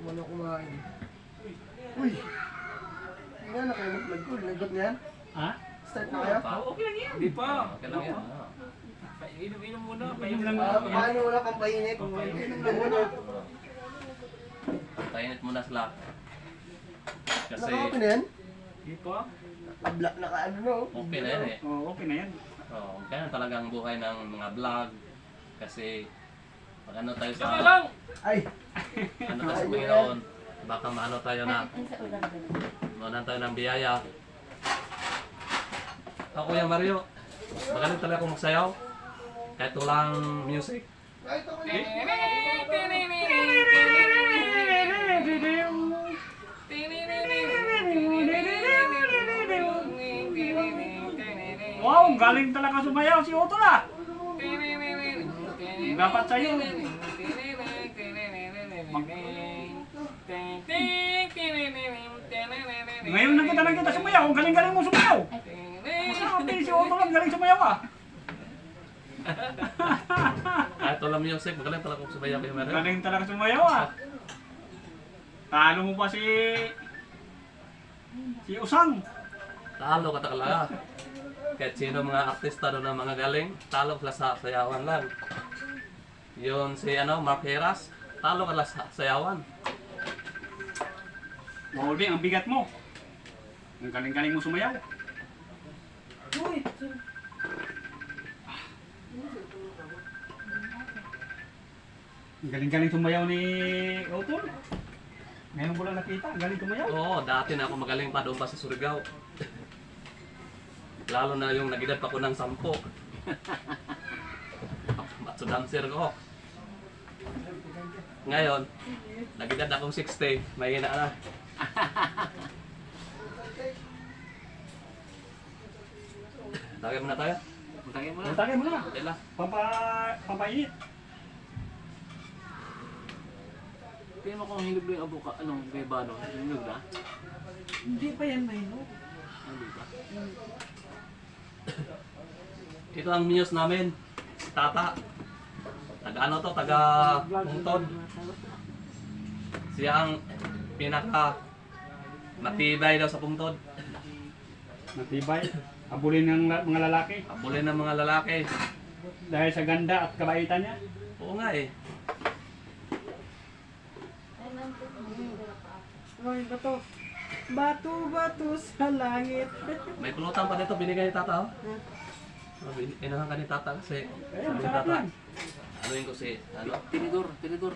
Kumano kumain. Uy! Hindi na kayo mag-vlog ko. Lagot niyan? Ha? Start na kayo? Okay lang yan. Di pa. Okay lang yan. Inom muna. Inom lang. Paano wala pang painit? Inom na muna. Painit muna sila. Kasi Naka-open na yan? Di pa. Naka-black na ka-ano no? okay na yan eh. Oo, okay na yan. Oh, kaya talaga ang buhay ng mga vlog. Kasi pag ano tayo sa Ay! ano tayo sa Panginoon, baka maano tayo na mawalan tayo ng biyaya. Ako Kuya Mario, magaling talaga akong magsayaw. Kahit walang music. Kahit ako na. Wow, galing talaga sumayaw si Otol ah. Dapat sa'yo. Ngayon na kita nakita sumayaw, ang galing-galing mo sumayaw. Sabi si Otol ang galing sumayaw ah. Kahit walang music, magaling talaga akong sumayaw Kuya Mario. Galing talaga sumayaw ah. Talo mo pa si Usang. Talo ka talaga. Kahit sino mga artista doon na mga galing, talo ka sa sayawan lang. Yun si Mark Heras, talo ka lang sa sayawan. Mauli, ang bigat mo. Ang galing-galing mo sumayaw. Ang galing-galing sumayaw ni Otol. Ngayon ko lang nakita, ang galing sumayaw. Oo, dati na ako magaling pa doon pa sa Surigao. Lalo na yung nag-edad pa ko ng 10. Matso dancer ko. Ngayon, nag-edad akong 60, may hina na. Tagay muna tayo. Tangin mo na. Tagay mo na. Dela. Pampainit. Tingnan mo kung hinog na yung abuka, bebano, hinog na. Hindi pa yan mahinog. Hindi ba? Ito ang news namin. Si Tata. Taga Pungtod. Siya ang pinaka matibay daw sa Pungtod. Matibay. Abulin ng mga lalaki. Abulin ng mga lalaki. Dahil sa ganda at kabaitan niya. Oo nga eh. Ay, bato. Bato sa langit. May pulutan pa dito binigay ni Tata. Oh. Inahan ka ni Tata kasi Ayun, sabi ni sarap Tata. yan. Ano yung ko si Tinidor.